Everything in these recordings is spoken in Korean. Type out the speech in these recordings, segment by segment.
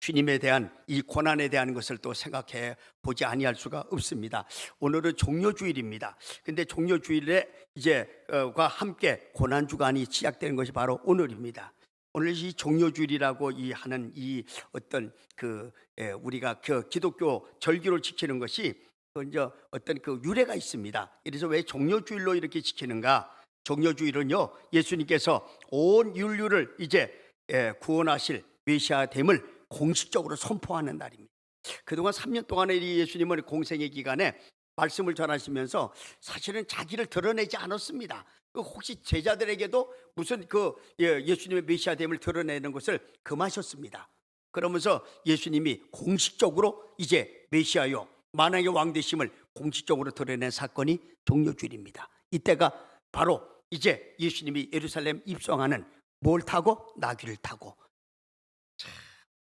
주님에 대한 이 고난에 대한 것을 또 생각해 보지 아니할 수가 없습니다. 오늘은 종료주일입니다. 근데 종료주일에 과 함께 고난 주간이 시작되는 것이 바로 오늘입니다. 오늘 이 종료주일이라고 하는 이 어떤 우리가 기독교 절기로 지키는 것이 먼저 어떤 유래가 있습니다. 그래서 왜 종료주일로 이렇게 지키는가? 종료주일은요, 예수님께서 온 인류를 구원하실 메시아됨을 공식적으로 선포하는 날입니다. 그동안 3년 동안의 예수님은 공생의 기간에 말씀을 전하시면서 사실은 자기를 드러내지 않았습니다. 혹시 제자들에게도 무슨 예수님의 메시아됨을 드러내는 것을 금하셨습니다. 그러면서 예수님이 공식적으로 이제 메시아요, 만왕의 왕 되심을 공식적으로 드러낸 사건이 종료주일입니다. 이때가 바로 이제 예수님이 예루살렘 입성하는 뭘 타고? 나귀를 타고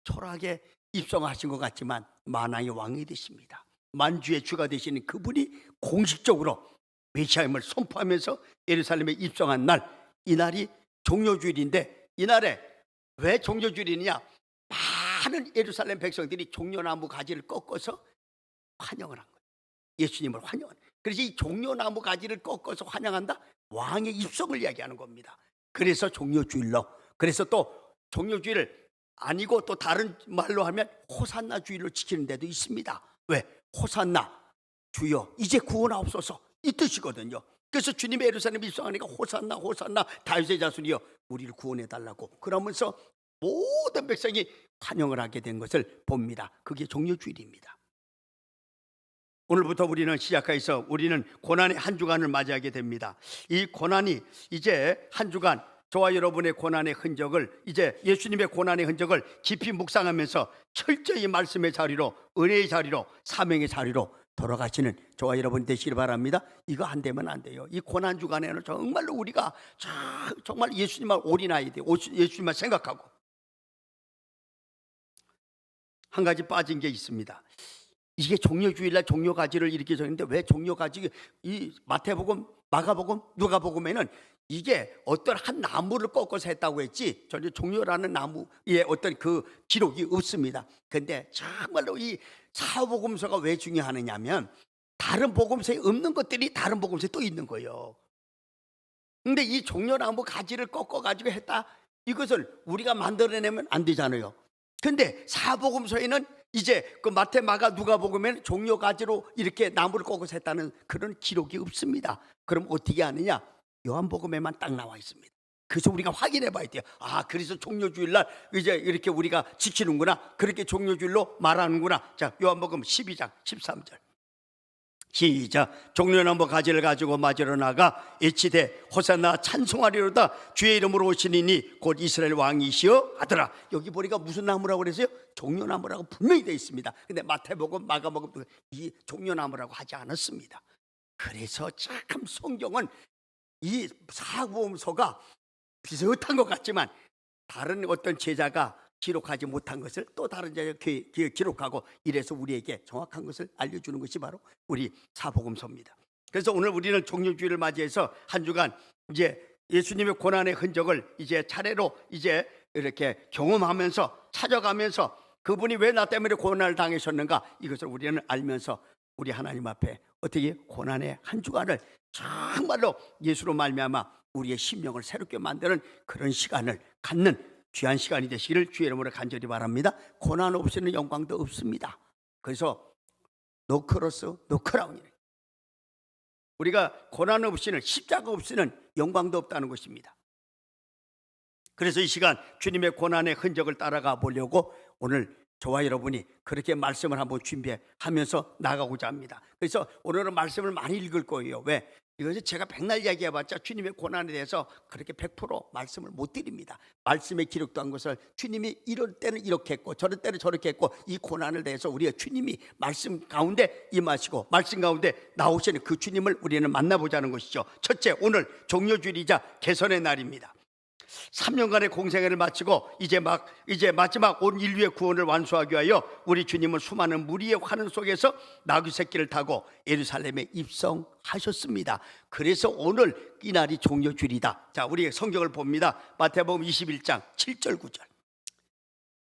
초라하게 입성하신 것 같지만 만왕의 왕이 되십니다. 만주의 주가 되시는 그분이 공식적으로 메시아임을 선포하면서 예루살렘에 입성한 날, 이날이 종료주일인데, 이날에 왜 종료주일이냐? 많은 예루살렘 백성들이 종려나무 가지를 꺾어서 환영을 한 거예요. 예수님을 환영한. 그래서 이 종려나무 가지를 꺾어서 환영한다? 왕의 입성을 이야기하는 겁니다. 그래서 종료주일로, 그래서 또 종료주일을 아니고 또 다른 말로 하면 호산나 주일로 지키는 데도 있습니다. 왜? 호산나, 주여 이제 구원하옵소서, 이 뜻이거든요. 그래서 주님의 예루살렘 입성하니까 호산나 호산나 다윗의 자손이여 우리를 구원해달라고 그러면서 모든 백성이 환영을 하게 된 것을 봅니다. 그게 종료주일입니다. 오늘부터 우리는 시작해서 우리는 고난의 한 주간을 맞이하게 됩니다. 이 고난이 이제 한 주간, 저와 여러분의 고난의 흔적을, 이제 예수님의 고난의 흔적을 깊이 묵상하면서 철저히 말씀의 자리로, 은혜의 자리로, 사명의 자리로 돌아가시는 저와 여러분 되시길 바랍니다. 이거 안 되면 안 돼요. 이 고난 주간에는 정말로 우리가 정말 예수님만 올인해야 돼요. 예수님만 생각하고. 한 가지 빠진 게 있습니다. 이게 종료주일날 종료가지를 이렇게 적는데 왜 종료가지, 이 마태복음, 마가복음, 누가복음에는 이게 어떤 한 나무를 꺾어서 했다고 했지 전혀 종료라는 나무의 어떤 기록이 없습니다. 근데 정말로 이 사복음서가 왜 중요하느냐면 다른 복음서에 없는 것들이 다른 복음서에 또 있는 거예요. 근데 이 종려나무 가지를 꺾어가지고 했다, 이것을 우리가 만들어내면 안 되잖아요. 근데 사복음서에는 이제 마태, 마가, 누가복음에는 종려가지로 이렇게 나무를 꺾어서 했다는 그런 기록이 없습니다. 그럼 어떻게 하느냐? 요한복음에만 딱 나와 있습니다. 그래서 우리가 확인해 봐야 돼요. 그래서 종료주일날 이제 이렇게 우리가 지키는구나, 그렇게 종료주일로 말하는구나. 자, 요한복음 12장 13절 시작. 종려나무 가지를 가지고 맞으러 나가 에치되 호산나 찬송하리로다 주의 이름으로 오시니니 곧 이스라엘 왕이시여 하더라. 여기 보니까 무슨 나무라고 그랬어요? 종려나무라고 분명히 되어 있습니다. 근데 마태복음, 마가복음 이 종려나무라고 하지 않았습니다. 그래서 참 성경은 이 사복음서가 비슷한 것 같지만 다른 어떤 제자가 기록하지 못한 것을 또 다른 제자가 기록하고, 이래서 우리에게 정확한 것을 알려주는 것이 바로 우리 사복음서입니다. 그래서 오늘 우리는 종료주일을 맞이해서 한 주간 이제 예수님의 고난의 흔적을 이제 차례로 이제 이렇게 경험하면서 찾아가면서 그분이 왜 나 때문에 고난을 당하셨는가, 이것을 우리는 알면서 우리 하나님 앞에 어떻게 고난의 한 주간을 정말로 예수로 말미암아 우리의 심령을 새롭게 만드는 그런 시간을 갖는 귀한 시간이 되시기를 주의 이름으로 간절히 바랍니다. 고난 없이는 영광도 없습니다. 그래서 노 크로스 노 크라운이래. 우리가 고난 없이는, 십자가 없이는 영광도 없다는 것입니다. 그래서 이 시간 주님의 고난의 흔적을 따라가 보려고 오늘 저와 여러분이 그렇게 말씀을 한번 준비하면서 나가고자 합니다. 그래서 오늘은 말씀을 많이 읽을 거예요. 왜? 이것이 제가 백날 이야기해봤자 주님의 고난에 대해서 그렇게 100% 말씀을 못 드립니다. 말씀에 기록된 것을 주님이 이럴 때는 이렇게 했고 저럴 때는 저렇게 했고, 이 고난을 대해서 우리가 주님이 말씀 가운데 임하시고 말씀 가운데 나오시는 그 주님을 우리는 만나보자는 것이죠. 첫째, 오늘 종료주일이자 개선의 날입니다. 3년간의 공생애를 마치고 이제 마지막 온 인류의 구원을 완수하기 위하여 우리 주님은 수많은 무리의 환원 속에서 나귀 새끼를 타고 예루살렘에 입성하셨습니다. 그래서 오늘 이 날이 종료주일이다. 자, 우리 성경을 봅니다. 마태복음 21장 7절 9절.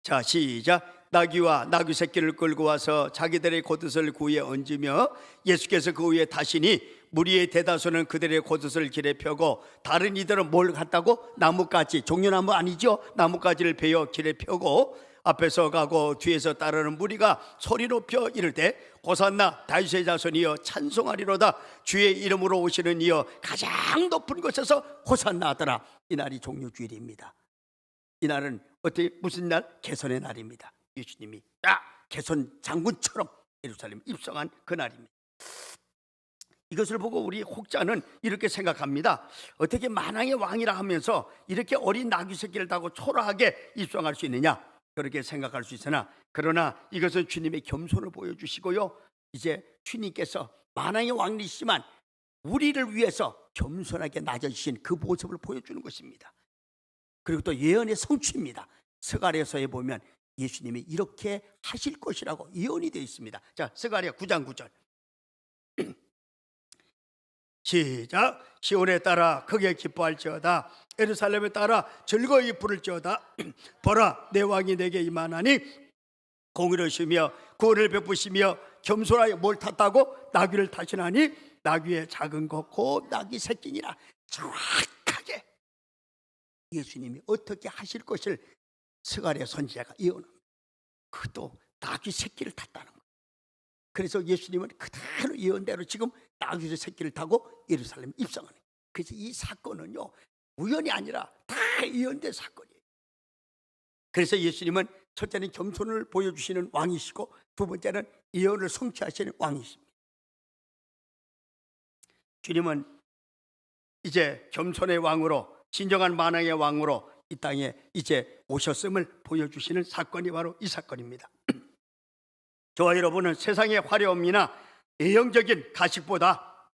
자, 시작. 나귀와 나귀 새끼를 끌고 와서 자기들의 겉옷을 그 위에 얹으며 예수께서 그 위에 타시니 무리의 대다수는 그들의 겉옷을 길에 펴고 다른 이들은 뭘 갖다고? 나뭇가지, 종려나무 아니죠? 나뭇가지를 베어 길에 펴고 앞에서 가고 뒤에서 따르는 무리가 소리 높여 이르되 호산나 다윗의 자손이여 찬송하리로다. 주의 이름으로 오시는 이여 가장 높은 곳에서 호산나 하더라. 이날이 종려주일입니다. 이날은 어떻게 무슨 날? 개선의 날입니다. 예수님이 개선 장군처럼 예루살렘 입성한 그 날입니다. 이것을 보고 우리 혹자는 이렇게 생각합니다. 어떻게 만왕의 왕이라 하면서 이렇게 어린 나귀 새끼를 타고 초라하게 입성할 수 있느냐? 그렇게 생각할 수 있으나, 그러나 이것은 주님의 겸손을 보여주시고요, 이제 주님께서 만왕의 왕이시지만 우리를 위해서 겸손하게 낮아지신 그 모습을 보여주는 것입니다. 그리고 또 예언의 성취입니다. 스가랴서에 보면 예수님이 이렇게 하실 것이라고 예언이 되어 있습니다. 자, 스가랴 9장 9절 시작. 시온에 따라 크게 기뻐할지어다. 예루살렘에 따라 즐거이 부를지어다. 보라, 내 왕이 내게 임하나니 공의로우시며 구원을 베푸시며 겸손하여 뭘 탔다고? 나귀를 타시나니 나귀의 작은 것 곧 나귀 새끼니라. 정확하게 예수님이 어떻게 하실 것을 스가랴 선지자가 예언합니다. 그것도 나귀 새끼를 탔다는 거예요. 그래서 예수님은 그대로 예언대로 지금 나귀 새끼를 타고 예루살렘 입성하는 거예요. 그래서 이 사건은요, 우연이 아니라 다 예언된 사건이에요. 그래서 예수님은 첫째는 겸손을 보여주시는 왕이시고, 두 번째는 예언을 성취하시는 왕이십니다. 주님은 이제 겸손의 왕으로, 진정한 만왕의 왕으로 이 땅에 이제 오셨음을 보여주시는 사건이 바로 이 사건입니다. 저와 여러분은 세상의 화려함이나 외형적인 가식보다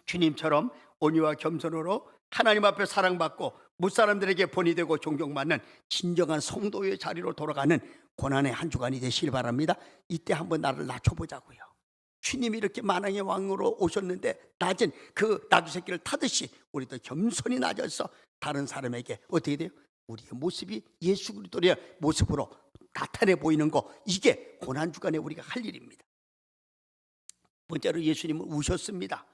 주님처럼 온유와 겸손으로 하나님 앞에 사랑받고 무사람들에게 본이 되고 존경받는 진정한 성도의 자리로 돌아가는 고난의 한 주간이 되시길 바랍니다. 이때 한번 나를 낮춰보자고요. 주님이 이렇게 만왕의 왕으로 오셨는데 낮은 그 나귀 새끼를 타듯이 우리도 겸손히 낮아서 다른 사람에게 어떻게 돼요? 우리의 모습이 예수 그리스도의 모습으로 나타내 보이는 거, 이게 고난주간에 우리가 할 일입니다. 번째로 예수님은 우셨습니다.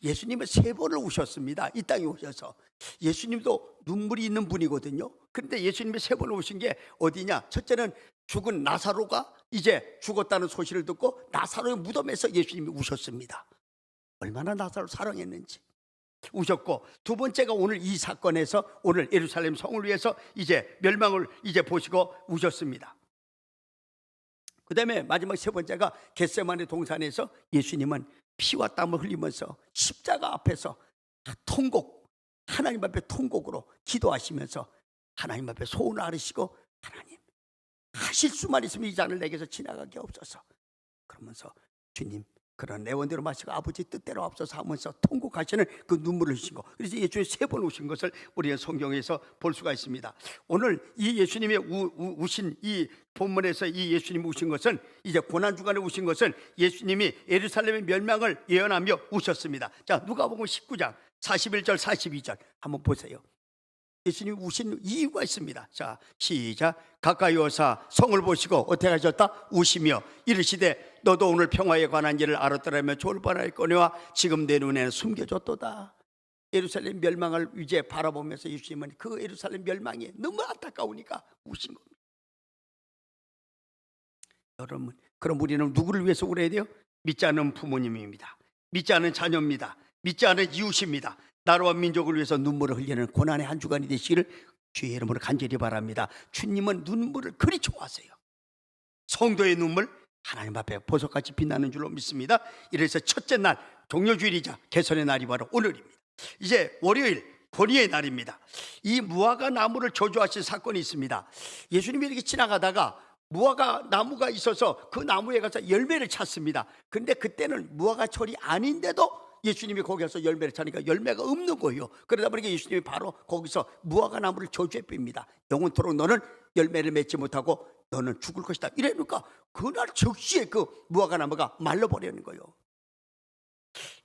예수님은 3번을 우셨습니다. 이 땅에 오셔서. 예수님도 눈물이 있는 분이거든요. 그런데 예수님이 3번 우신 게 어디냐? 첫째는 죽은 나사로가 이제 죽었다는 소식을 듣고 나사로의 무덤에서 예수님이 우셨습니다. 얼마나 나사로를 사랑했는지 우셨고, 두 번째가 오늘 이 사건에서 오늘 예루살렘 성을 위해서 이제 멸망을 이제 보시고 우셨습니다. 그 다음에 마지막 세 번째가 겟세마네 동산에서 예수님은 피와 땀을 흘리면서 십자가 앞에서 통곡, 하나님 앞에 통곡으로 기도하시면서 하나님 앞에 소원을 아뢰시고, 하나님 하실 수만 있으면 이 잔을 내게서 지나가게 없어서, 그러면서 주님 그런 내원대로 마시고 아버지 뜻대로 앞서서 하면서 통곡하시는 그 눈물을 흘리신 거. 그래서 예수님이 3번 우신 것을 우리의 성경에서 볼 수가 있습니다. 오늘 이 예수님의 우신 이 본문에서 이 예수님이 우신 것은, 이제 고난주간에 우신 것은 예수님이 예루살렘의 멸망을 예언하며 우셨습니다. 자, 누가복음 19장 41절 42절 한번 보세요. 예수님이 우신 이유가 있습니다. 자, 시작. 가까이 오사 성을 보시고 어떻게 하셨다? 우시며 이르시되 너도 오늘 평화에 관한 일을 알았더라면 좋을 뻔하였거니와 지금 내 눈에는 숨겨졌도다. 예루살렘 멸망을 이제 바라보면서 예수님은 그 예루살렘 멸망이 너무 안타까우니까 우신 겁니다. 여러분, 그럼 우리는 누구를 위해서 울어야 돼요? 믿지 않는 부모님입니다. 믿지 않는 자녀입니다. 믿지 않는 이웃입니다. 나라와 민족을 위해서 눈물을 흘리는 고난의 한 주간이 되시기를 주의 이름으로 간절히 바랍니다. 주님은 눈물을 그리 좋아하세요. 성도의 눈물 하나님 앞에 보석같이 빛나는 줄로 믿습니다. 이래서 첫째 날 종려주일이자 개선의 날이 바로 오늘입니다. 이제 월요일 권위의 날입니다. 이 무화과 나무를 저주하신 사건이 있습니다. 예수님이 이렇게 지나가다가 무화과 나무가 있어서 그 나무에 가서 열매를 찾습니다. 그런데 그때는 무화과철이 아닌데도 예수님이 거기 가서 열매를 찾으니까 열매가 없는 거예요. 그러다 보니까 예수님이 바로 거기서 무화과 나무를 저주해 뺍니다. 영원토록 너는 열매를 맺지 못하고 너는 죽을 것이다. 이러니까 그날 즉시에 그 무화과 나무가 말라버리는 거예요.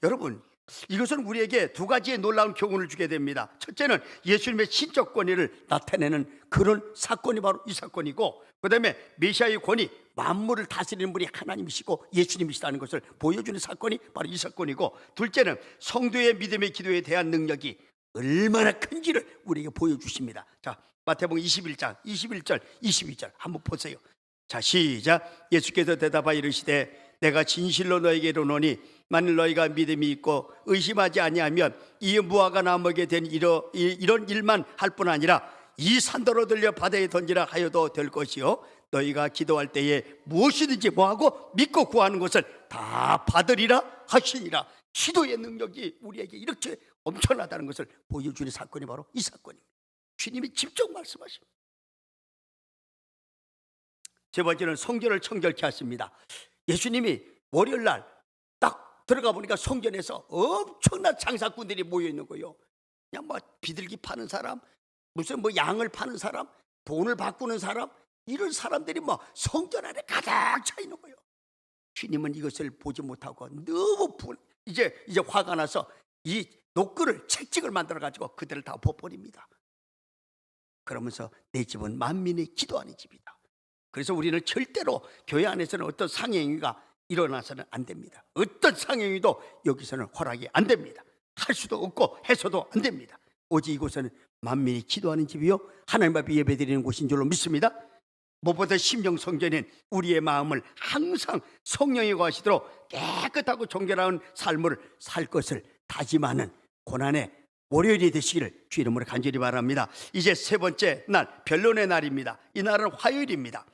여러분, 이것은 우리에게 두 가지의 놀라운 교훈을 주게 됩니다. 첫째는 예수님의 신적 권위를 나타내는 그런 사건이 바로 이 사건이고, 그 다음에 메시아의 권위, 만물을 다스리는 분이 하나님이시고 예수님이시다는 것을 보여주는 사건이 바로 이 사건이고, 둘째는 성도의 믿음의 기도에 대한 능력이 얼마나 큰지를 우리에게 보여주십니다. 자, 마태복음 21장 21절 22절 한번 보세요. 자, 시작. 예수께서 대답하여 이르시되 내가 진실로 너에게 이르노니 만일 너희가 믿음이 있고 의심하지 아니하면 이 무화과 나무에게 된 이런 일만 할 뿐 아니라 이 산더러 들려 바다에 던지라 하여도 될 것이요 너희가 기도할 때에 무엇이든지 뭐하고 믿고 구하는 것을 다 받으리라 하시니라. 기도의 능력이 우리에게 이렇게 엄청나다는 것을 보여주는 사건이 바로 이 사건입니다. 주님이 직접 말씀하십니다. 세 번째는 성전을 청결케 하십니다. 예수님이 월요일 날 딱 들어가 보니까 성전에서 엄청난 장사꾼들이 모여 있는 거예요. 그냥 뭐 비둘기 파는 사람, 무슨 뭐 양을 파는 사람, 돈을 바꾸는 사람, 이런 사람들이 뭐 성전 안에 가득 차 있는 거예요. 주님은 이것을 보지 못하고 너무 이제 화가 나서 이 노끈을 채찍을 만들어 가지고 그들을 다 벗버립니다. 그러면서 내 집은 만민의 기도하는 집이다. 그래서 우리는 절대로 교회 안에서는 어떤 상행위가 일어나서는 안 됩니다. 어떤 상행위도 여기서는 허락이 안 됩니다. 할 수도 없고 해서도 안 됩니다. 오직 이곳은 만민이 기도하는 집이요 하나님 앞에 예배드리는 곳인 줄로 믿습니다. 무엇보다 심령 성전인 우리의 마음을 항상 성령이 거하시도록 깨끗하고 정결한 삶을 살 것을 다짐하는 고난의 월요일이 되시기를 주 이름으로 간절히 바랍니다. 이제 세 번째 날, 변론의 날입니다. 이 날은 화요일입니다.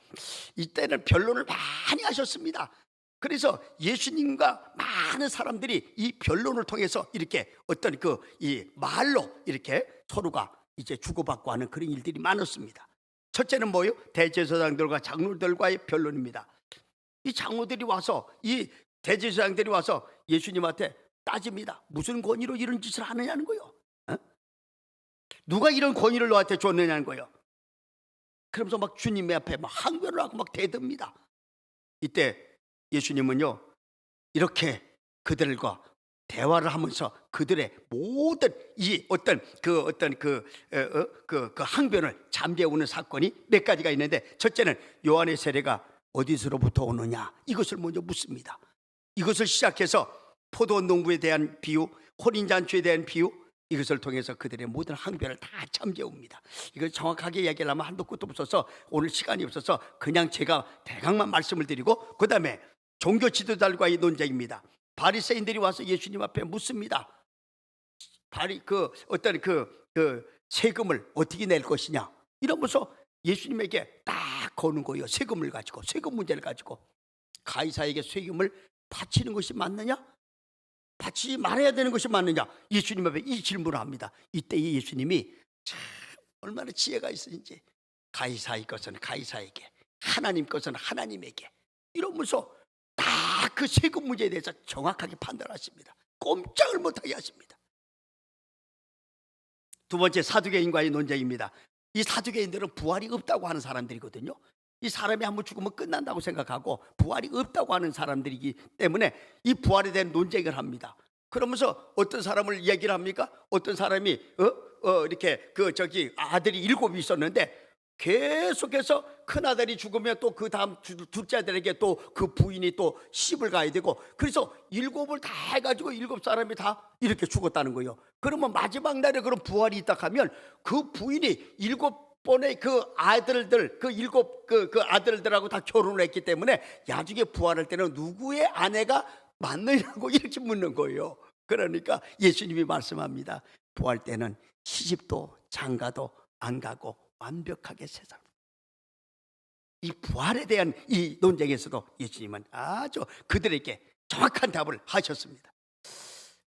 이때는 변론을 많이 하셨습니다. 그래서 예수님과 많은 사람들이 이 변론을 통해서 이렇게 어떤 이 말로 이렇게 서로가 이제 주고받고 하는 그런 일들이 많았습니다. 첫째는 뭐예요? 대제사장들과 장로들과의 변론입니다. 이 장로들이 와서, 이 대제사장들이 와서 예수님한테 따집니다. 무슨 권위로 이런 짓을 하느냐는 거예요. 누가 이런 권위를 너한테 줬느냐는 거예요. 그러면서 막 주님 앞에 막 항변을 하고 막 대듭니다. 이때 예수님은요 이렇게 그들과 대화를 하면서 그들의 모든 이 어떤 항변을 잠재우는 사건이 몇 가지가 있는데, 첫째는 요한의 세례가 어디서로부터 오느냐, 이것을 먼저 묻습니다. 이것을 시작해서 포도 농부에 대한 비유, 혼인잔치에 대한 비유, 이것을 통해서 그들의 모든 항변을 다 잠재웁니다. 이걸 정확하게 이야기를 하면 한도 끝도 없어서 오늘 시간이 없어서 그냥 제가 대강만 말씀을 드리고, 그 다음에 종교 지도자들과의 논쟁입니다. 바리새인들이 와서 예수님 앞에 묻습니다. 세금을 어떻게 낼 것이냐, 이러면서 예수님에게 딱 거는 거예요. 세금을 가지고, 세금 문제를 가지고 가이사에게 세금을 바치는 것이 맞느냐, 바치지 말아야 되는 것이 맞느냐, 예수님 앞에 이 질문을 합니다. 이때 예수님이 참 얼마나 지혜가 있으신지, 가이사의 것은 가이사에게, 하나님 것은 하나님에게, 이러면서 딱 그 세금 문제에 대해서 정확하게 판단하십니다. 꼼짝을 못하게 하십니다. 두 번째, 사두개인과의 논쟁입니다. 이 사두개인들은 부활이 없다고 하는 사람들이거든요. 이 사람이 한번 죽으면 끝난다고 생각하고 부활이 없다고 하는 사람들이기 때문에 이 부활에 대한 논쟁을 합니다. 그러면서 어떤 사람을 얘기를 합니까? 어떤 사람이 이렇게 아들이 7이 있었는데 계속해서 큰 아들이 죽으면 또 그 다음 둘째 아들에게 또 그 부인이 또 시집을 가야 되고, 그래서 7을 다 해가지고 7사람이 다 이렇게 죽었다는 거예요. 그러면 마지막 날에 그런 부활이 있다 하면 그 부인이 7번의 그 아들들, 그 7 아들들하고 다 결혼을 했기 때문에 나중에 부활할 때는 누구의 아내가 맞느냐고 이렇게 묻는 거예요. 그러니까 예수님이 말씀합니다. 부활 때는 시집도 장가도 안 가고 완벽하게 세상. 이 부활에 대한 이 논쟁에서도 예수님은 아주 그들에게 정확한 답을 하셨습니다.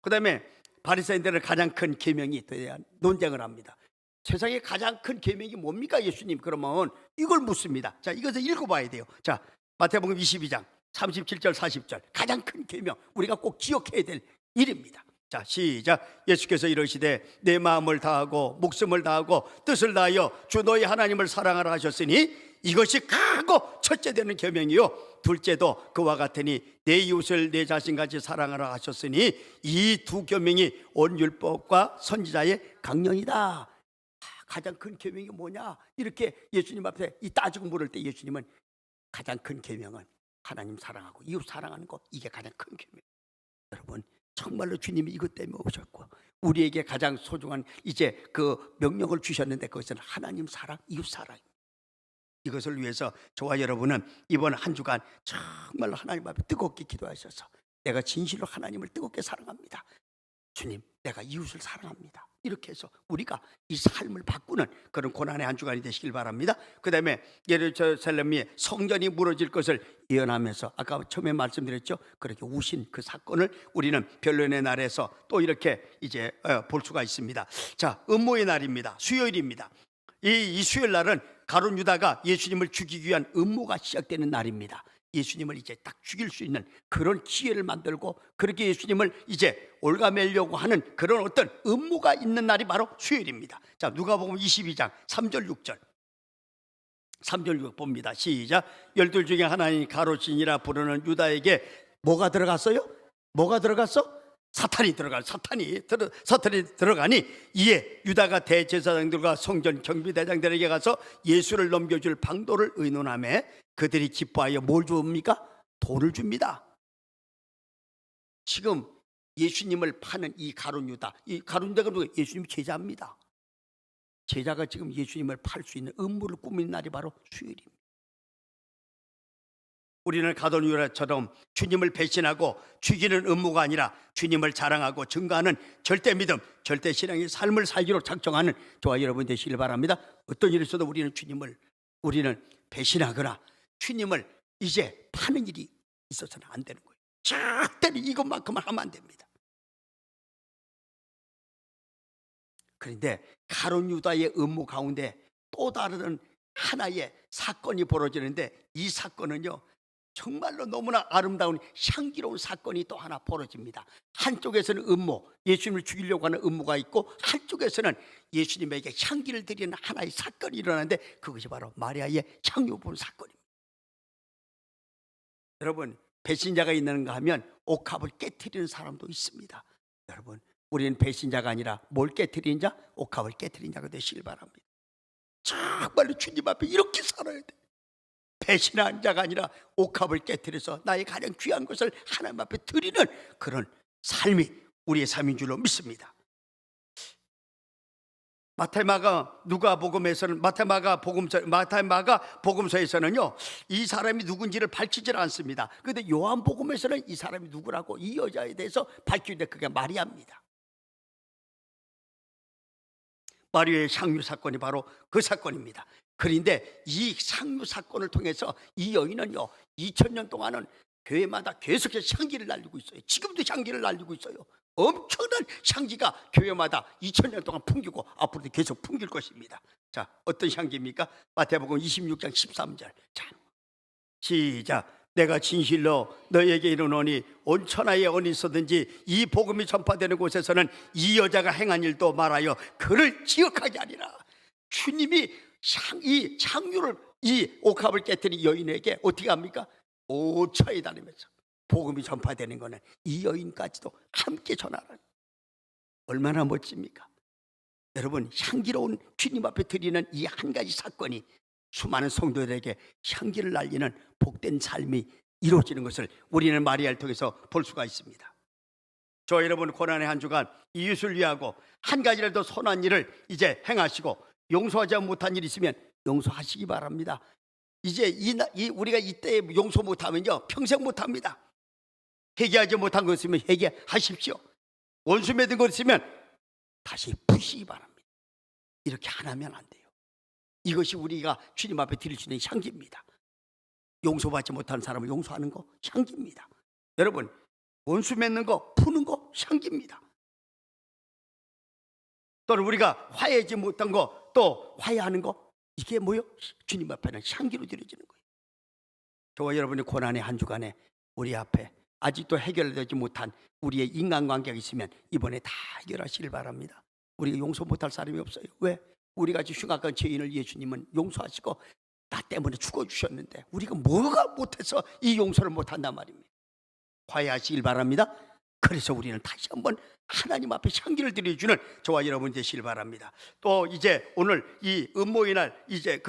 그 다음에 바리새인들은 가장 큰 계명에 대한 논쟁을 합니다. 세상에 가장 큰 계명이 뭡니까 예수님? 그러면 이걸 묻습니다. 자, 이것을 읽어봐야 돼요. 자, 마태복음 22장 37절 40절, 가장 큰 계명, 우리가 꼭 기억해야 될 일입니다. 자, 시작. 예수께서 이르시되 내 마음을 다하고 목숨을 다하고 뜻을 다하여 주 너희 하나님을 사랑하라 하셨으니 이것이 크고 첫째 되는 계명이요 둘째도 그와 같으니 내 이웃을 내 자신같이 사랑하라 하셨으니 이 두 계명이 온 율법과 선지자의 강령이다. 가장 큰 계명이 뭐냐? 이렇게 예수님 앞에 이 따지고 물을 때 예수님은 가장 큰 계명은 하나님 사랑하고 이웃 사랑하는 거, 이게 가장 큰 계명. 여러분 정말로 주님이 이것 때문에 오셨고 우리에게 가장 소중한 이제 그 명령을 주셨는데 그것은 하나님 사랑, 이웃 사랑. 이것을 위해서 저와 여러분은 이번 한 주간 정말로 하나님 앞에 뜨겁게 기도하셔서 내가 진실로 하나님을 뜨겁게 사랑합니다. 주님, 내가 이웃을 사랑합니다. 이렇게 해서 우리가 이 삶을 바꾸는 그런 고난의 한 주간이 되시길 바랍니다. 그 다음에 예루살렘이 성전이 무너질 것을 예언하면서 아까 처음에 말씀드렸죠. 그렇게 우신 그 사건을 우리는 변론의 날에서 또 이렇게 이제 볼 수가 있습니다. 자, 음모의 날입니다. 수요일입니다. 이 수요일 날은 가룟 유다가 예수님을 죽이기 위한 음모가 시작되는 날입니다. 예수님을 이제 딱 죽일 수 있는 그런 기회를 만들고 그렇게 예수님을 이제 올가매려고 하는 그런 어떤 음모가 있는 날이 바로 수요일입니다. 자, 누가복음 22장 3절 6절 3절 6 봅니다. 시작. 열둘 중에 하나인 가로신이라 부르는 유다에게 뭐가 들어갔어요? 뭐가 들어갔어? 사탄이 들어가니 이에 유다가 대제사장들과 성전 경비대장들에게 가서 예수를 넘겨줄 방도를 의논하며 그들이 기뻐하여 뭘 줍니까? 돌을 줍니다. 지금 예수님을 파는 이 가룟 유다, 이 가룟 유다가 누구? 예수님 제자입니다. 제자가 지금 예수님을 팔 수 있는 음모를 꾸민 날이 바로 수요일입니다. 우리는 가룟 유다처럼 주님을 배신하고 죽이는 음모가 아니라 주님을 자랑하고 증거하는 절대 믿음, 절대 신앙의 삶을 살기로 작정하는 저와 여러분 되시길 바랍니다. 어떤 일이 있어도 우리는 배신하거나 주님을 이제 파는 일이 있어서는 안 되는 거예요. 절대로 이것만큼은 하면 안 됩니다. 그런데 가룟 유다의 음모 가운데 또 다른 하나의 사건이 벌어지는데 이 사건은요 정말로 너무나 아름다운 향기로운 사건이 또 하나 벌어집니다. 한쪽에서는 음모, 예수님을 죽이려고 하는 음모가 있고 한쪽에서는 예수님에게 향기를 드리는 하나의 사건이 일어나는데 그것이 바로 마리아의 창유본 사건입니다. 여러분 배신자가 있는가 하면 옥합을 깨트리는 사람도 있습니다. 여러분 우리는 배신자가 아니라 뭘 깨트리는 자? 옥합을 깨트리는 자가 되시길 바랍니다. 정말로 주님 앞에 이렇게 살아야 돼. 배신한 자가 아니라 옥합을 깨트려서 나의 가장 귀한 것을 하나님 앞에 드리는 그런 삶이 우리의 삶인 줄로 믿습니다. 마태마가 복음서에서는요 이 사람이 누군지를 밝히질 않습니다. 그런데 요한복음에서는 이 사람이 누구라고 이 여자에 대해서 밝히는데 그게 마리아입니다. 마리아의 향유 사건이 바로 그 사건입니다. 그런데 이 향유 사건을 통해서 이 여인은요 2000년 동안은 교회마다 계속해서 향기를 날리고 있어요. 지금도 향기를 날리고 있어요. 엄청난 향기가 교회마다 2000년 동안 풍기고 앞으로도 계속 풍길 것입니다. 자, 어떤 향기입니까? 마태복음 26장 13절. 자, 시작. 내가 진실로 너에게 이르노니 온 천하에 어디 있어든지 이 복음이 전파되는 곳에서는 이 여자가 행한 일도 말하여 그를 기억하게 하리라. 주님이 이 향유를 이 옥합을 깨뜨린 여인에게 어떻게 합니까? 오차에 다니면서 복음이 전파되는 것은 이 여인까지도 함께 전하라. 얼마나 멋집니까? 여러분 향기로운 주님 앞에 드리는 이 한 가지 사건이 수많은 성도들에게 향기를 날리는 복된 삶이 이루어지는 것을 우리는 마리아를 통해서 볼 수가 있습니다. 저 여러분 고난의 한 주간 이웃을 위하고 한 가지라도 선한 일을 이제 행하시고 용서하지 못한 일이 있으면 용서하시기 바랍니다. 이제 우리가 이때 용서 못하면요 평생 못합니다. 회개하지 못한 것 있으면 회개하십시오. 원수 맺은 것 있으면 다시 푸시기 바랍니다. 이렇게 안 하면 안 돼요. 이것이 우리가 주님 앞에 드릴 수 있는 향기입니다. 용서받지 못하는 사람을 용서하는 거 향기입니다. 여러분 원수 맺는 거 푸는 거 향기입니다. 또는 우리가 화해하지 못한 거 또 화해하는 거 이게 뭐요? 주님 앞에는 향기로 드려지는 거예요. 저와 여러분의 고난의 한 주간에 우리 앞에 아직도 해결되지 못한 우리의 인간관계가 있으면 이번에 다 해결하시길 바랍니다. 우리가 용서 못할 사람이 없어요. 왜? 우리같이 흉악한 죄인을 예수님은 용서하시고 나 때문에 죽어주셨는데 우리가 뭐가 못해서 이 용서를 못한단 말입니다. 화해하시길 바랍니다. 그래서 우리는 다시 한번 하나님 앞에 향기를 드려주는 저와 여러분 되시길 바랍니다. 또 이제 오늘 이 음모의 날 이제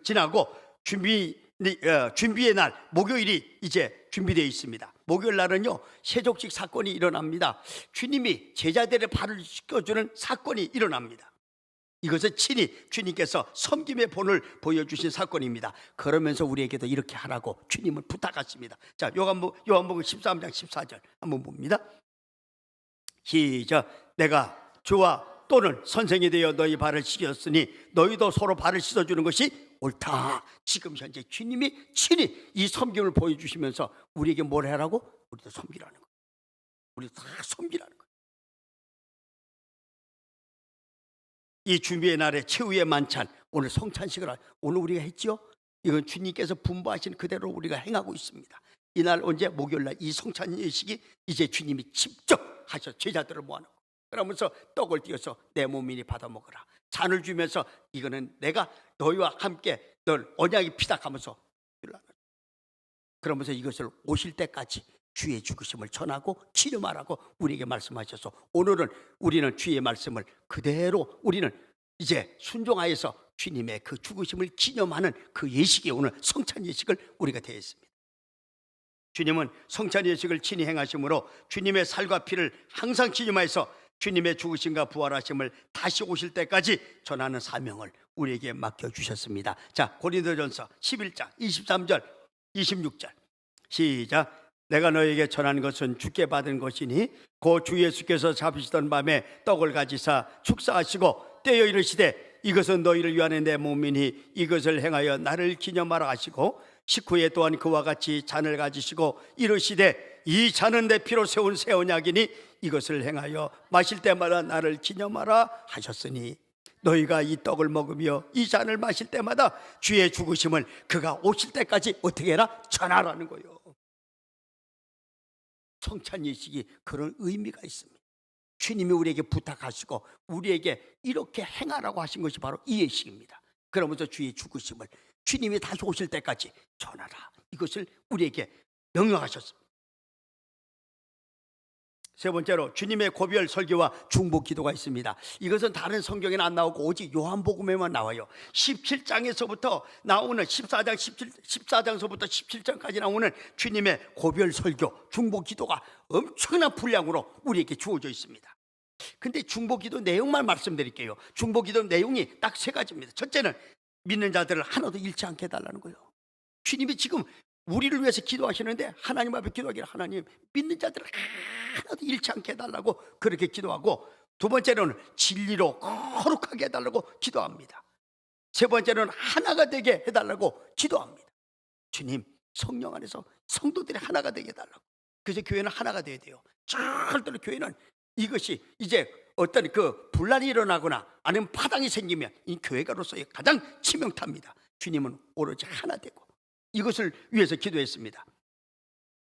지나고 준비의 날 목요일이 이제 준비되어 있습니다. 목요일 날은요 세족식 사건이 일어납니다. 주님이 제자들의 발을 씻겨주는 사건이 일어납니다. 이것은 친히 주님께서 섬김의 본을 보여주신 사건입니다. 그러면서 우리에게도 이렇게 하라고 주님을 부탁하십니다. 자, 요한복음 13장 14절 한번 봅니다. 시작. 내가 주와 또는 선생이 되어 너희 발을 씻겼으니 너희도 서로 발을 씻어주는 것이 옳다. 지금 현재 주님이 친히 이 섬김을 보여주시면서 우리에게 뭘 하라고? 우리도 섬기라는 거예요. 우리도 다 섬기라는 거예요. 이 준비의 날에 최후의 만찬, 오늘 성찬식을 오늘 우리가 했지요. 이건 주님께서 분부하신 그대로 우리가 행하고 있습니다. 이날 언제? 목요일날 이 성찬 예식이 이제 주님이 직접 하셔 제자들을 모아놓고 그러면서 떡을 띄어서 내 몸이니 받아 먹으라. 잔을 주면서 이거는 내가 너희와 함께 널 언약이 피닥하면서 그러면서 이것을 오실 때까지 주의 죽으심을 전하고 기념하라고 우리에게 말씀하셔서 오늘은 우리는 주의 말씀을 그대로 우리는 이제 순종하여서 주님의 그 죽으심을 기념하는 그 예식이 오늘 성찬 예식을 우리가 대했습니다. 주님은 성찬 예식을 친히 행하심으로 주님의 살과 피를 항상 기념하여서 주님의 죽으심과 부활하심을 다시 오실 때까지 전하는 사명을 우리에게 맡겨주셨습니다. 자, 고린도전서 11장 23절 26절 시작. 내가 너에게 전한 것은 주께 받은 것이니 곧 주 예수께서 잡으시던 밤에 떡을 가지사 축사하시고 떼어 이르시되 이것은 너희를 위하는 내 몸이니 이것을 행하여 나를 기념하라 하시고 식후에 또한 그와 같이 잔을 가지시고 이르시되 이 잔은 내 피로 세운 새 언약이니 이것을 행하여 마실 때마다 나를 기념하라 하셨으니 너희가 이 떡을 먹으며 이 잔을 마실 때마다 주의 죽으심을 그가 오실 때까지 어떻게 해라? 전하라는 거예요. 성찬 예식이 그런 의미가 있습니다. 주님이 우리에게 부탁하시고 우리에게 이렇게 행하라고 하신 것이 바로 이 예식입니다. 그러면서 주의 죽으심을 주님이 다시 오실 때까지 전하라. 이것을 우리에게 명령하셨습니다. 세 번째로 주님의 고별 설교와 중보 기도가 있습니다. 이것은 다른 성경에는 안 나오고 오직 요한복음에만 나와요. 17장에서부터 나오는 14장서부터 17장까지 나오는 주님의 고별 설교, 중보 기도가 엄청난 분량으로 우리에게 주어져 있습니다. 근데 중보 기도 내용만 말씀드릴게요. 중보 기도 내용이 딱 세 가지입니다. 첫째는 믿는 자들을 하나도 잃지 않게 해달라는 거예요. 주님이 지금 우리를 위해서 기도하시는데 하나님 앞에 기도하기를 하나님 믿는 자들을 하나도 잃지 않게 해달라고 그렇게 기도하고 두 번째로는 진리로 거룩하게 해달라고 기도합니다. 세 번째로는 하나가 되게 해달라고 기도합니다. 주님 성령 안에서 성도들이 하나가 되게 해달라고. 그래서 교회는 하나가 돼야 돼요. 절대로 교회는 이것이 이제 어떤 그 분란이 일어나거나 아니면 파당이 생기면 이 교회가로서의 가장 치명타입니다. 주님은 오로지 하나 되고 이것을 위해서 기도했습니다.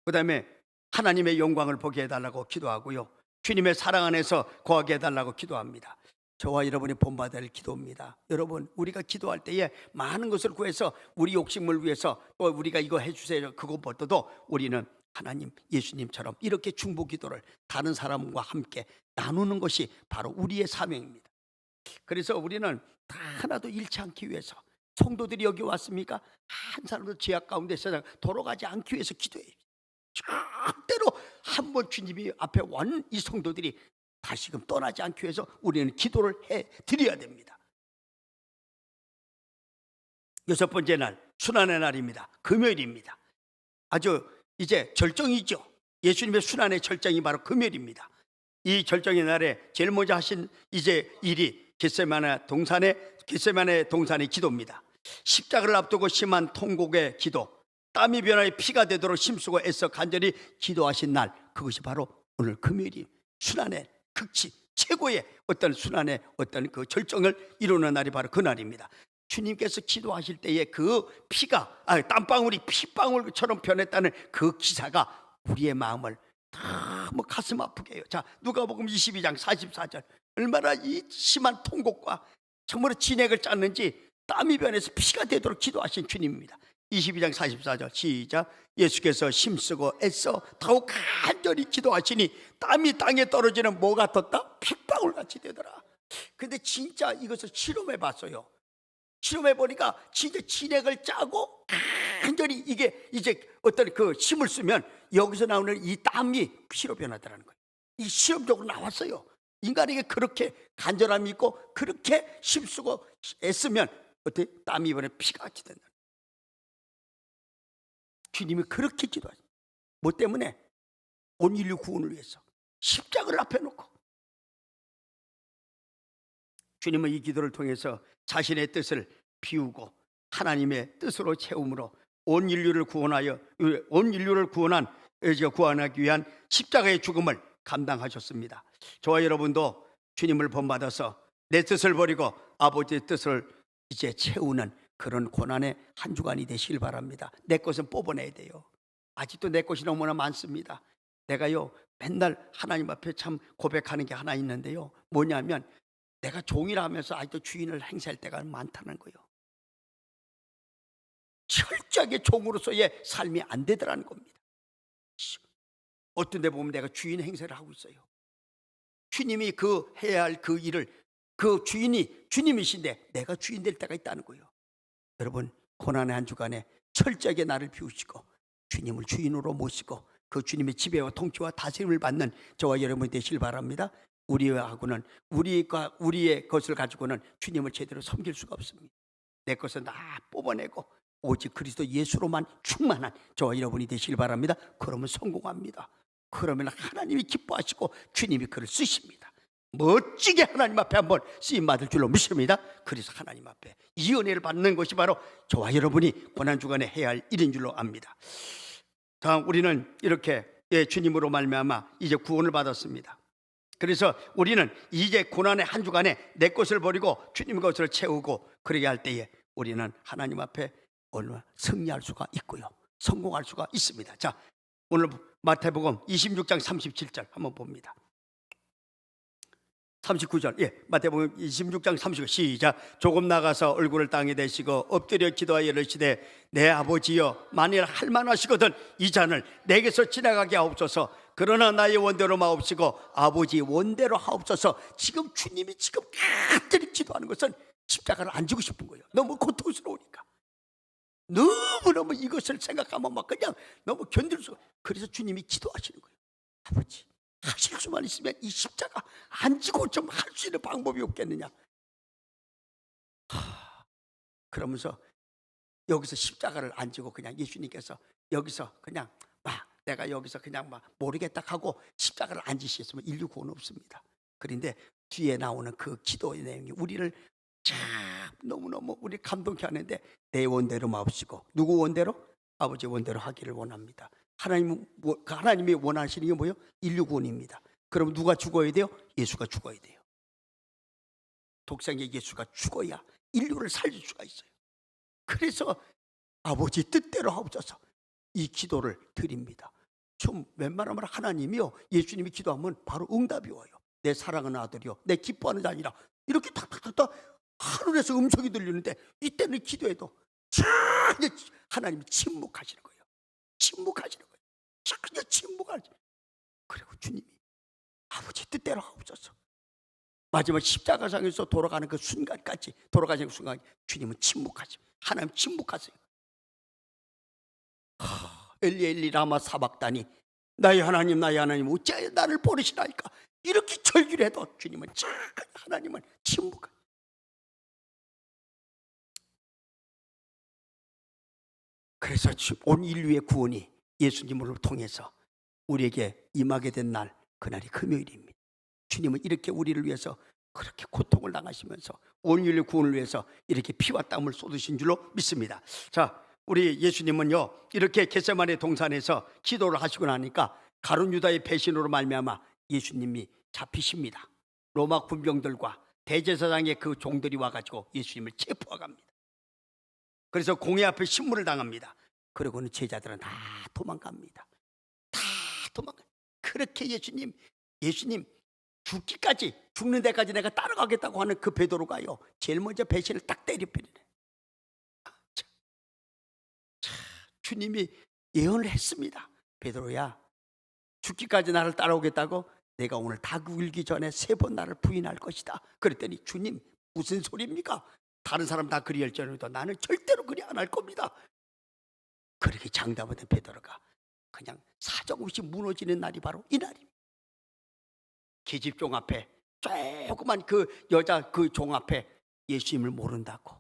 그 다음에 하나님의 영광을 보게 해달라고 기도하고요. 주님의 사랑 안에서 거하게 해달라고 기도합니다. 저와 여러분이 본받을 기도입니다. 여러분 우리가 기도할 때에 많은 것을 구해서 우리 욕심을 위해서 또 우리가 이거 해주세요 그것보다도 우리는 하나님 예수님처럼 이렇게 중보 기도를 다른 사람과 함께 나누는 것이 바로 우리의 사명입니다. 그래서 우리는 다 하나도 잃지 않기 위해서 성도들이 여기 왔습니까? 한 사람도 죄악 가운데 세상 돌아가지 않기 위해서 기도해요. 절대로 한 번 주님이 앞에 온 이 성도들이 다시금 떠나지 않기 위해서 우리는 기도를 해드려야 됩니다. 여섯 번째 날 순환의 날입니다. 금요일입니다. 아주 이제 절정이죠. 예수님의 순환의 절정이 바로 금요일입니다. 이 절정의 날에 제일 먼저 하신 이제 일이 겟세마네 동산의 기도입니다. 십자가를 앞두고 심한 통곡의 기도, 땀이 변화해 피가 되도록 힘쓰고 애써 간절히 기도하신 날, 그것이 바로 오늘 금요일이 순환의 극치 최고의 어떤 순환의 어떤 그 절정을 이루는 날이 바로 그 날입니다. 주님께서 기도하실 때에 그 피가 땀방울이 피방울처럼 변했다는 그 기사가 우리의 마음을 너무 가슴 아프게 해요. 자, 누가복음 22장 44절 얼마나 이 심한 통곡과 정말 진액을 짰는지 땀이 변해서 피가 되도록 기도하신 주님입니다. 22장 44절 시작. 예수께서 힘쓰고 애써 더욱 간절히 기도하시니 땀이 땅에 떨어지는 뭐 같았다? 핏방울 같이 되더라. 근데 진짜 이것을 실험해 봤어요. 실험해 보니까 진짜 진액을 짜고 간절히 이게 이제 어떤 그 힘을 쓰면 여기서 나오는 이 땀이 피로 변하더라는 거예요. 이 실험적으로 나왔어요. 인간에게 그렇게 간절함이 있고 그렇게 힘쓰고 애쓰면 어떻게 땀이 이번에 피가 같이 된다. 주님이 그렇게 기도하셨어요. 뭐 때문에? 온 인류 구원을 위해서 십자가를 앞에 놓고. 주님은 이 기도를 통해서 자신의 뜻을 비우고 하나님의 뜻으로 채움으로 온 인류를 구원하기 위한 십자가의 죽음을 감당하셨습니다. 저와 여러분도 주님을 본받아서 내 뜻을 버리고 아버지의 뜻을 이제 채우는 그런 고난의 한 주간이 되시길 바랍니다. 내 것은 뽑아내야 돼요. 아직도 내 것이 너무나 많습니다. 내가요 맨날 하나님 앞에 참 고백하는 게 하나 있는데요, 뭐냐면 내가 종이라 하면서 아직도 주인을 행세할 때가 많다는 거예요. 철저하게 종으로서의 삶이 안 되더라는 겁니다. 어떤 데 보면 내가 주인 행세를 하고 있어요. 주님이 그 해야 할 그 일을, 그 주인이 주님이신데 내가 주인 될 때가 있다는 거예요. 여러분, 고난의 한 주간에 철저하게 나를 비우시고 주님을 주인으로 모시고 그 주님의 지배와 통치와 다스림을 받는 저와 여러분이 되시길 바랍니다. 우리하고는 우리의 것을 가지고는 주님을 제대로 섬길 수가 없습니다. 내 것은 다 뽑아내고 오직 그리스도 예수로만 충만한 저와 여러분이 되시길 바랍니다. 그러면 성공합니다. 그러면 하나님이 기뻐하시고 주님이 그를 쓰십니다. 멋지게 하나님 앞에 한번 쓰임받을 줄로 믿습니다. 그래서 하나님 앞에 이 은혜를 받는 것이 바로 저와 여러분이 고난주간에 해야 할 일인 줄로 압니다. 다음, 우리는 이렇게 주님으로 말미암아 이제 구원을 받았습니다. 그래서 우리는 이제 고난의 한 주간에 내 것을 버리고 주님 것을 채우고 그러게 할 때에 우리는 하나님 앞에 얼마나 승리할 수가 있고요, 성공할 수가 있습니다. 자, 오늘 마태복음 26장 37절 한번 봅니다. 39절, 마태복음 26장 39절 시작. 조금 나가서 얼굴을 땅에 대시고 엎드려 기도하여 이르시되 내 아버지여, 만일 할만하시거든 이 잔을 내게서 지나가게 하옵소서. 그러나 나의 원대로 마옵시고 아버지 원대로 하옵소서. 지금 주님이 지금 간절히 기도하는 것은 십자가를 안 지고 싶은 거예요. 너무 고통스러우니까. 너무너무 이것을 생각하면 막 그냥 너무 견딜 수가. 그래서 주님이 기도하시는 거예요. 아버지, 하실 수만 있으면 이 십자가 안 지고 좀 할 수 있는 방법이 없겠느냐. 그러면서 여기서 십자가를 안 지고 그냥 예수님께서 여기서 그냥 내가 여기서 그냥 모르겠다 하고 십자가를 안 지셨으면 인류 구원 없습니다. 그런데 뒤에 나오는 그 기도의 내용이 우리를 참 너무너무 우리 감동케 하는데, 내 원대로 마옵시고, 누구 원대로? 아버지 원대로 하기를 원합니다. 하나님이 원하시는 게 뭐예요? 인류 구원입니다. 그럼 누가 죽어야 돼요? 예수가 죽어야 돼요. 독생의 예수가 죽어야 인류를 살릴 수가 있어요. 그래서 아버지 뜻대로 하옵소서, 이 기도를 드립니다. 좀 웬만하면 하나님이요, 예수님이 기도하면 바로 응답이 와요. 내 사랑하는 아들이요, 내 기뻐하는 자니라, 이렇게 탁탁탁탁 하늘에서 음성이 들리는데 이때는 기도해도 전혀 하나님이 침묵하시는 거예요. 침묵하시는 거예요. 전혀 침묵하시는. 그리고 주님이 아버지 뜻대로 하옵소서. 마지막 십자가상에서 돌아가는 그 순간까지, 돌아가는 순간 주님은 침묵하십니다. 하나님 침묵하세요. 엘리 엘리 라마 사박다니, 나의 하나님 어찌하여 나를 버리시나이까. 이렇게 절규를 해도 주님은 하나님은 침묵하세요. 그래서 온 인류의 구원이 예수님을 통해서 우리에게 임하게 된 날, 그날이 금요일입니다. 주님은 이렇게 우리를 위해서 그렇게 고통을 당하시면서 온 인류 구원을 위해서 이렇게 피와 땀을 쏟으신 줄로 믿습니다. 자, 우리 예수님은요, 이렇게 겟세마네 동산에서 기도를 하시고 나니까 가룟 유다의 배신으로 말미암아 예수님이 잡히십니다. 로마 군병들과 대제사장의 그 종들이 와가지고 예수님을 체포해갑니다. 그래서 공회 앞에 신문을 당합니다. 그러고는 제자들은 다 도망갑니다. 다 도망가. 그렇게 예수님 죽는 데까지 내가 따라가겠다고 하는 그 베드로가요, 제일 먼저 배신을 딱 때려버리네. 주님이 예언을 했습니다. 베드로야, 죽기까지 나를 따라오겠다고? 내가 오늘 닭 울기 전에 3번 나를 부인할 것이다. 그랬더니 주님, 무슨 소리입니까? 다른 사람 다 그리 할지라도 나는 절대로 그리 안 할 겁니다. 그렇게 장담하던 베드로가 그냥 사정없이 무너지는 날이 바로 이 날입니다. 계집종 앞에, 조그만 그 여자 그 종 앞에 예수님을 모른다고,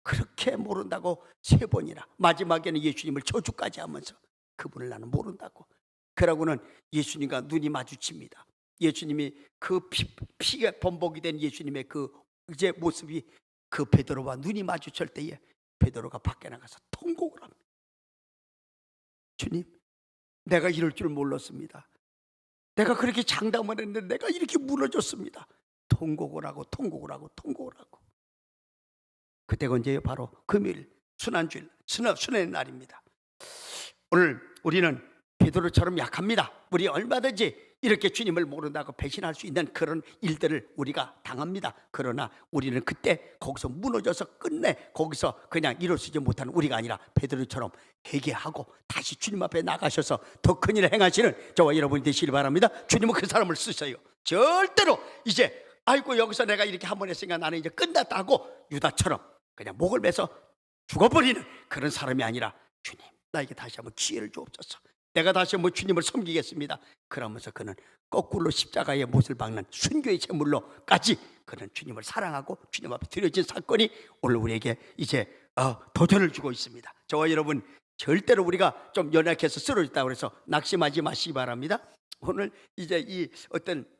그렇게 모른다고 3번이나, 마지막에는 예수님을 저주까지 하면서 그분을 나는 모른다고. 그러고는 예수님과 눈이 마주칩니다. 예수님이 그 피가 범벅이 된 예수님의 그 이제 모습이 그 베드로와 눈이 마주칠 때에 베드로가 밖에 나가서 통곡을 합니다. 주님, 내가 이럴 줄 몰랐습니다. 내가 그렇게 장담을 했는데 내가 이렇게 무너졌습니다. 통곡을 하고 통곡을 하고 통곡을 하고. 그때가 언제예요? 바로 금요일, 순환주일, 순환의 날입니다. 오늘 우리는 베드로처럼 약합니다. 우리 얼마든지 이렇게 주님을 모른다고 배신할 수 있는 그런 일들을 우리가 당합니다. 그러나 우리는 그때 거기서 무너져서 끝내 거기서 그냥 일어서지 못하는 우리가 아니라 베드로처럼 회개하고 다시 주님 앞에 나가셔서 더 큰 일을 행하시는 저와 여러분이 되시길 바랍니다. 주님은 그 사람을 쓰셔요. 절대로 이제 아이고 여기서 내가 이렇게 한 번 했으니까 나는 이제 끝났다 하고 유다처럼 그냥 목을 매서 죽어버리는 그런 사람이 아니라, 주님, 나에게 다시 한번 기회를 주옵소서. 내가 다시 한번 주님을 섬기겠습니다. 그러면서 그는 거꾸로 십자가의 못을 박는 순교의 제물로까지 그는 주님을 사랑하고 주님 앞에 드려진 사건이 오늘 우리에게 이제 도전을 주고 있습니다. 저와 여러분, 절대로 우리가 좀 연약해서 쓰러졌다고 해서 낙심하지 마시기 바랍니다. 오늘 이제 이 어떤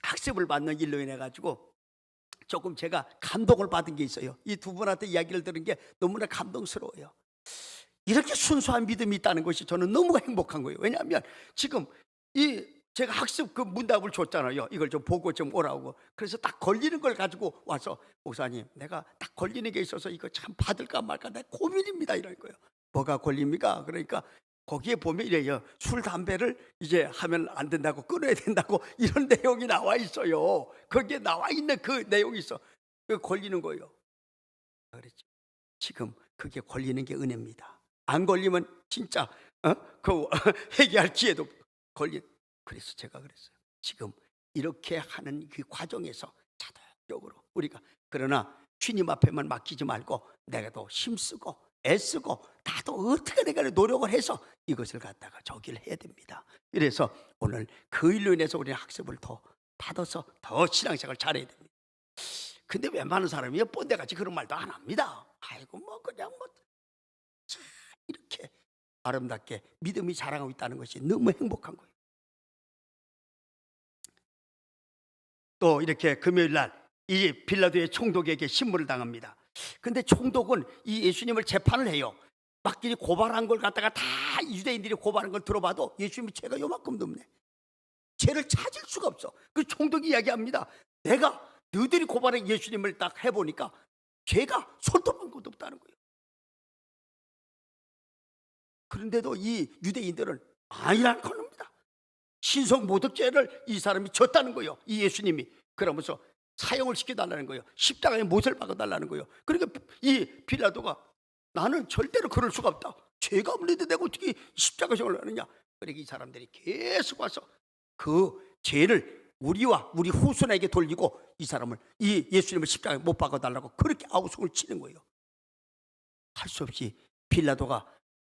학습을 받는 일로 인해 가지고 조금 제가 감동을 받은 게 있어요. 이 두 분한테 이야기를 들은 게 너무나 감동스러워요. 이렇게 순수한 믿음이 있다는 것이 저는 너무 행복한 거예요. 왜냐하면 지금 이 제가 학습 그 문답을 줬잖아요. 이걸 좀 보고 좀 오라고. 그래서 딱 걸리는 걸 가지고 와서, 목사님, 내가 딱 걸리는 게 있어서 이거 참 받을까 말까 내 고민입니다, 이런 거예요. 뭐가 걸립니까? 그러니까 거기에 보면 이래요. 술, 담배를 이제 하면 안 된다고, 끊어야 된다고 이런 내용이 나와 있어요. 거기에 나와 있는 그 내용이 있어. 그 걸리는 거예요. 그랬죠. 지금 그게 걸리는 게 은혜입니다. 안 걸리면 진짜 그 회개할 기회도 걸린. 그래서 제가 그랬어요. 지금 이렇게 하는 그 과정에서 자동적으로 우리가, 그러나 주님 앞에만 맡기지 말고 내가 더 힘쓰고 애쓰고 나도 어떻게 내가 노력을 해서 이것을 갖다가 저기를 해야 됩니다. 그래서 오늘 그 일로 인해서 우리는 학습을 더 받아서 더 신앙생활을 잘해야 됩니다. 근데 웬만한 사람이 꼰대같이 그런 말도 안 합니다. 아이고 뭐 그냥 뭐 이렇게 아름답게 믿음이 자랑하고 있다는 것이 너무 행복한 거예요. 또 이렇게 금요일 날 이 빌라도의 총독에게 신문을 당합니다. 근데 총독은 이 예수님을 재판을 해요. 막끼리 고발한 걸 갖다가 다 유대인들이 고발한 걸 들어봐도 예수님이 죄가 요만큼 넘네. 죄를 찾을 수가 없어. 그 총독이 이야기합니다. 내가 너희들이 고발한 예수님을 딱 해보니까 죄가 손톱만 것도 없다는 거예요. 그런데도 이 유대인들은 아니라는 겁니다. 신성 모독죄를 이 사람이 졌다는 거예요. 이 예수님이. 그러면서 사형을 시켜달라는 거예요. 십자가에 못을 박아달라는 거예요. 그러니까 이 빌라도가 나는 절대로 그럴 수가 없다. 죄가 없는데 내가 어떻게 십자가형을 하느냐. 그러니까 이 사람들이 계속 와서 그 죄를 우리와 우리 후손에게 돌리고 이 사람을, 이 예수님을 십자가에 못 박아달라고 그렇게 아우성을 치는 거예요. 할 수 없이 빌라도가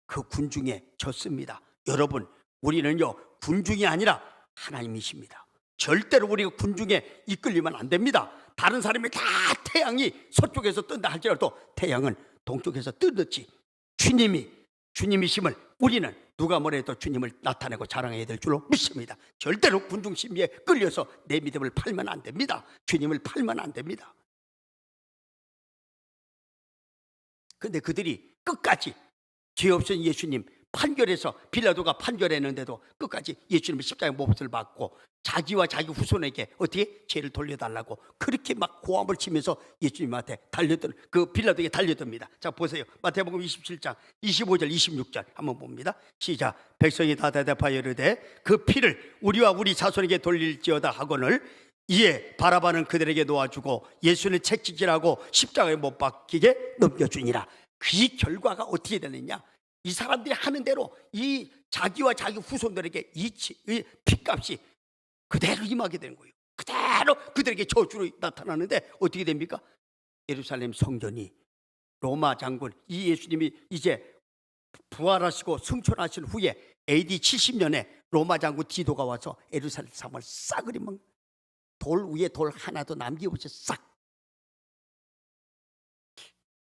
그 군중에 졌습니다. 여러분, 우리는요 군중이 아니라 하나님이십니다. 절대로 우리가 군중에 이끌리면 안 됩니다. 다른 사람이 다 태양이 서쪽에서 뜬다 할지라도 태양은 동쪽에서 뜨듯이 주님이심을 우리는 누가 뭐래도 주님을 나타내고 자랑해야 될 줄로 믿습니다. 절대로 군중 심리에 끌려서 내 믿음을 팔면 안 됩니다. 주님을 팔면 안 됩니다. 근데 그들이 끝까지 죄 없은 예수님 판결해서, 빌라도가 판결했는데도 끝까지 예수님의 십자가의 못을 받고 자기와 자기 후손에게 어떻게 죄를 돌려달라고 그렇게 막 고함을 치면서 예수님한테 달려든, 그 빌라도에게 달려듭니다. 자 보세요. 마태복음 27장 25절 26절 한번 봅니다. 시작. 백성이 다 대답하여 이르되 그 피를 우리와 우리 자손에게 돌릴지어다 하거늘 이에 바라바는 그들에게 놓아주고 예수는 채찍질하고 십자가에 못 박히게 넘겨주니라. 그 결과가 어떻게 되느냐? 이 사람들이 하는 대로 이 자기와 자기 후손들에게 이 핏값이 그대로 임하게 되는 거예요. 그대로 그들에게 저주로 나타나는데 어떻게 됩니까? 예루살렘 성전이 로마 장군 이 예수님이 이제 부활하시고 승천하신 후에 AD 70년에 로마 장군 디도가 와서 예루살렘 성을 싸그리 먹는, 돌 위에 돌 하나도 남김없이 싹.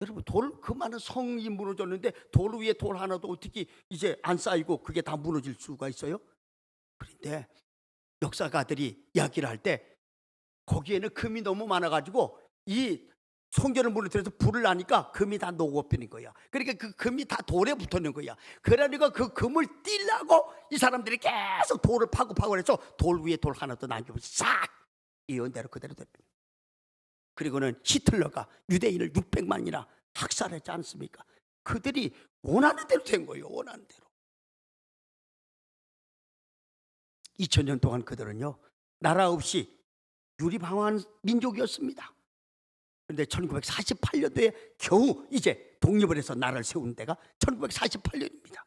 여러분, 돌 그 많은 성이 무너졌는데 돌 위에 돌 하나도 어떻게 이제 안 쌓이고 그게 다 무너질 수가 있어요? 그런데 역사가들이 이야기를 할 때 거기에는 금이 너무 많아가지고 이 성전을 무너뜨려서 불을 나니까 금이 다 녹아버린 거야. 그러니까 그 금이 다 돌에 붙었는 거야. 그러니까 그 금을 떼려고 이 사람들이 계속 돌을 파고 해서 돌 위에 돌 하나도 남기면서 싹 예언대로 그대로 됩니다. 그리고는 히틀러가 유대인을 600만이나 학살했지 않습니까? 그들이 원하는 대로 된 거예요. 원하는 대로. 2000년 동안 그들은요, 나라 없이 유리방황한 민족이었습니다. 그런데 1948년도에 겨우 이제 독립을 해서 나라를 세운 데가 1948년입니다.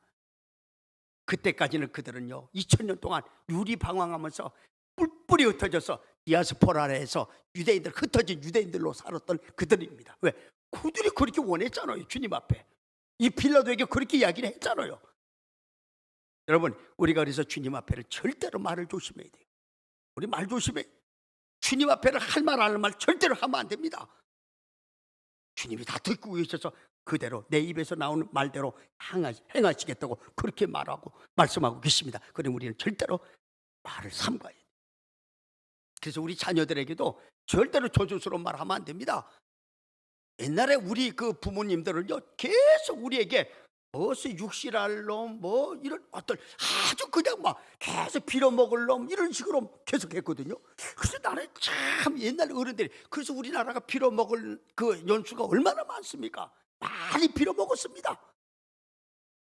그때까지는 그들은요 2000년 동안 유리방황하면서 뿔뿔이 흩어져서 디아스포라에서 유대인들, 흩어진 유대인들로 살았던 그들입니다. 왜? 그들이 그렇게 원했잖아요. 주님 앞에 이 빌라도에게 그렇게 이야기를 했잖아요. 여러분, 우리가 그래서 주님 앞에는 절대로 말을 조심해야 돼요. 우리 말 조심해. 주님 앞에는 할 말 안 할 말 절대로 하면 안 됩니다. 주님이 다 듣고 계셔서 그대로 내 입에서 나오는 말대로 행하시겠다고 그렇게 말하고 말씀하고 계십니다. 그럼 우리는 절대로 말을 삼가야 돼요. 그래서 우리 자녀들에게도 절대로 조조스러운 말 하면 안 됩니다. 옛날에 우리 그 부모님들은요 계속 우리에게 무슨 육실할 놈, 뭐 이런 어떤 아주 그냥 막 계속 빌어먹을 놈 이런 식으로 계속 했거든요. 그래서 나는 참 옛날 어른들이, 그래서 우리나라가 빌어먹을 그 연수가 얼마나 많습니까? 많이 빌어먹었습니다.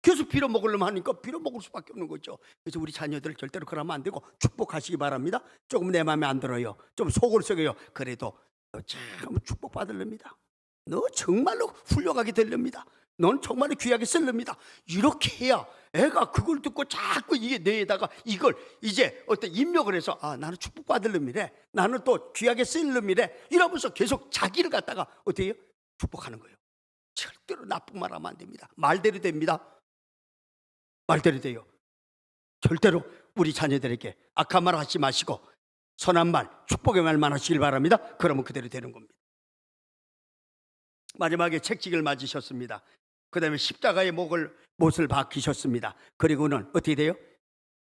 계속 빌어먹으려면 하니까 빌어먹을 수밖에 없는 거죠. 그래서 우리 자녀들 절대로 그러면 안 되고 축복하시기 바랍니다. 조금 내 마음에 안 들어요, 좀 속을 썩여요. 그래도 너 참 축복받으렵니다. 너 정말로 훌륭하게 되렵니다. 넌 정말로 귀하게 쓸렵니다. 이렇게 해야 애가 그걸 듣고 자꾸 이게 뇌에다가 이걸 이제 어떤 입력을 해서 아, 나는 축복받을 놈이래, 나는 또 귀하게 쓸 놈이래 이러면서 계속 자기를 갖다가 어떻게 해요? 축복하는 거예요. 절대로 나쁜 말 하면 안 됩니다. 말대로 됩니다. 말대로 돼요. 절대로 우리 자녀들에게 악한 말 하지 마시고 선한 말, 축복의 말만 하시길 바랍니다. 그러면 그대로 되는 겁니다. 마지막에 책찍을 맞으셨습니다. 그 다음에 십자가의 못을 박히셨습니다. 그리고는 어떻게 돼요?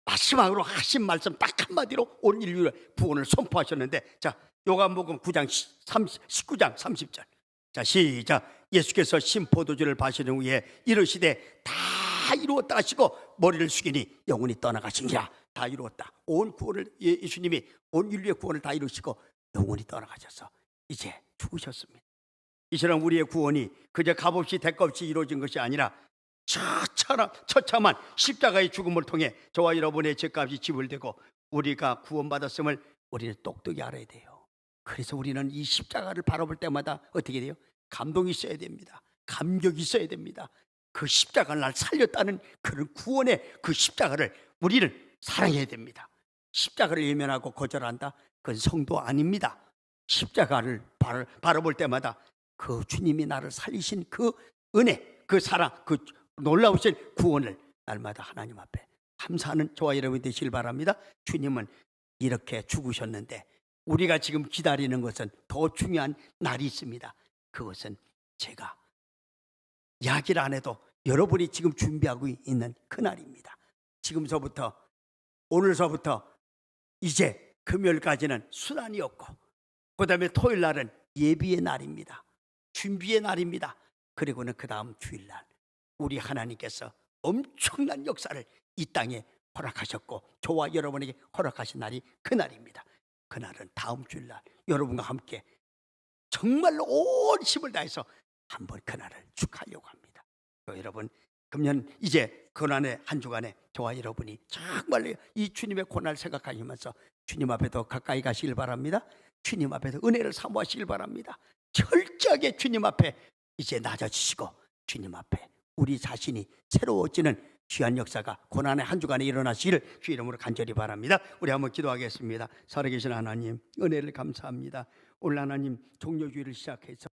마지막으로 하신 말씀 딱 한마디로 온 인류의 구원을 선포하셨는데, 자, 요한복음 9장 19장 30절. 자, 시작. 예수께서 신포도주를 마시는 후에 이르시되 다 이루었다 하시고 머리를 숙이니 영혼이 떠나가시니라. 다 이루었다. 온 구원을, 예수님이 온 인류의 구원을 다 이루시고 영혼이 떠나가셔서 이제 죽으셨습니다. 이처럼 우리의 구원이 그저 값없이 대가없이 이루어진 것이 아니라 처참한 십자가의 죽음을 통해 저와 여러분의 죄값이 지불되고 우리가 구원받았음을 우리는 똑똑히 알아야 돼요. 그래서 우리는 이 십자가를 바라볼 때마다 어떻게 돼요? 감동이 있어야 됩니다. 감격이 있어야 됩니다. 그 십자가를 날 살렸다는 그런 구원의 그 십자가를 우리는 사랑해야 됩니다. 십자가를 외면하고 거절한다? 그건 성도 아닙니다. 십자가를 바라볼 때마다 그 주님이 나를 살리신 그 은혜, 그 사랑, 그 놀라우신 구원을 날마다 하나님 앞에 감사하는 저와 여러분이 되시길 바랍니다. 주님은 이렇게 죽으셨는데 우리가 지금 기다리는 것은 더 중요한 날이 있습니다. 그것은 제가 이야기를 안 해도 여러분이 지금 준비하고 있는 그날입니다. 지금서부터, 오늘서부터 이제 금요일까지는 수단이 없고 그 다음에 토요일 날은 예비의 날입니다. 준비의 날입니다. 그리고는 그 다음 주일날 우리 하나님께서 엄청난 역사를 이 땅에 허락하셨고 저와 여러분에게 허락하신 날이 그날입니다. 그날은 다음 주일날 여러분과 함께 정말로 온 힘을 다해서 한번 그날을 축하하려고 합니다. 여러분, 금년 이제 고난의 한 주간에 저와 여러분이 정말로 이 주님의 고난을 생각하시면서 주님 앞에 더 가까이 가시길 바랍니다. 주님 앞에서 은혜를 사모하시길 바랍니다. 철저하게 주님 앞에 이제 낮아지시고 주님 앞에 우리 자신이 새로워지는 귀한 역사가 고난의 한 주간에 일어나시기를 주 이름으로 간절히 바랍니다. 우리 한번 기도하겠습니다. 살아계신 하나님, 은혜를 감사합니다. 오늘 하나님 종려주의를 시작해서